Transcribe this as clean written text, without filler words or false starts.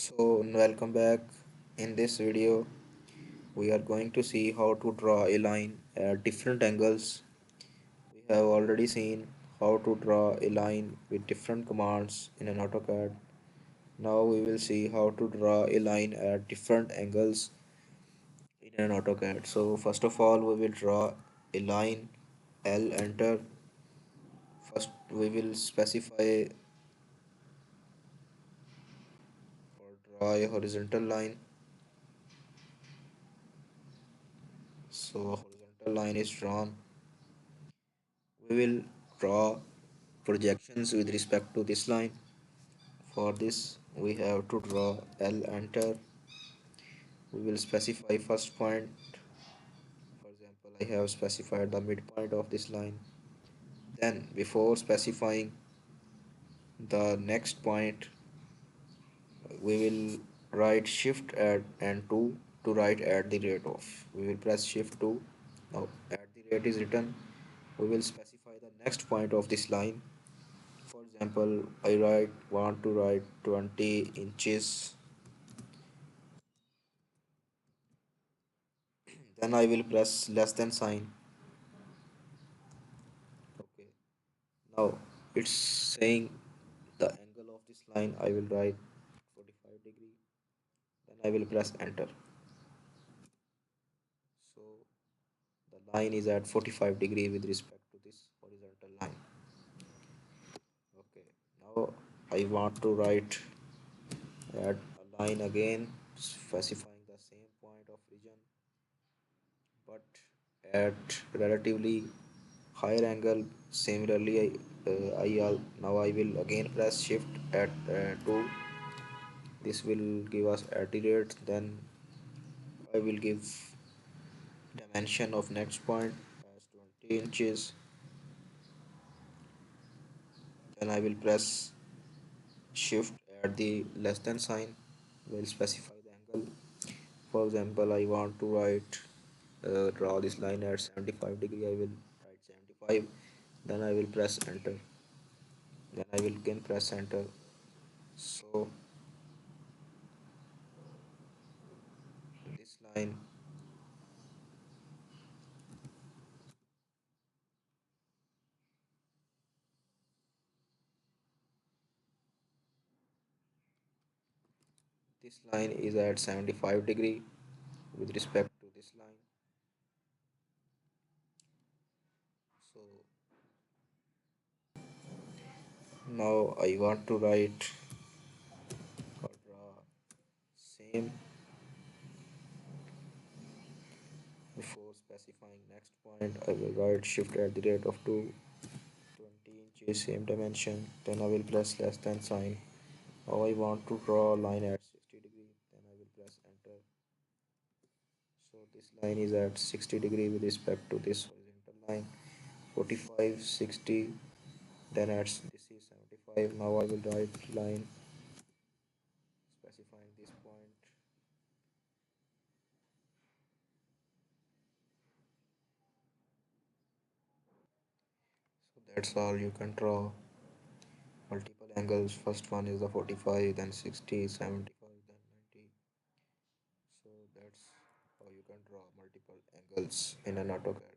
So welcome back. In this video we are going to see how to draw a line at different angles. We have already seen how to draw a line with different commands in an AutoCAD. Now we will see how to draw a line at different angles in an AutoCAD. So first of all we will draw a line. L, enter. First we will specify or draw a horizontal line. So horizontal line is drawn. We will draw projections with respect to this line. For this we have to draw L, enter. We will specify first point. For example, I have specified the midpoint of this line. Then before specifying the next point, we will write shift at and 2 to write at the rate of. We will press shift 2. Now at the rate is written. We will specify the next point of this line. For example, I want to write 20 inches. Then I will press less than sign. Okay, now it's saying the angle of this line. I will write 45 degree. Then I will press enter. So the line is at 45 degree with respect to this horizontal line. Okay, now I want to write add a line again specifying the same point of region but at relatively higher angle. Similarly, now I will again press shift at 2. This will give us at the rate. Then I will give dimension of next point as 20 inches. Then I will press shift at the less than sign. Will specify the angle. For example, I want to write draw this line at 75 degree. I will write 75. Then I will press enter. Then I will again press enter. So this line this line is at 75 degree with respect to this line. So now I want to write or draw same. Before specifying next point, I will write shift at the rate of 2, 20 inches, same dimension. Then I will press less than sign. Now I want to draw a line at 60 degree. Then I will press enter. So this line is at 60 degree with respect to this horizontal line. 45, 60. Then at this is 75. Now I will write line specifying this point. So that's all. You can draw multiple angles. First one is the 45, then 60, 75, then 90. So that's how you can draw multiple angles in an AutoCAD.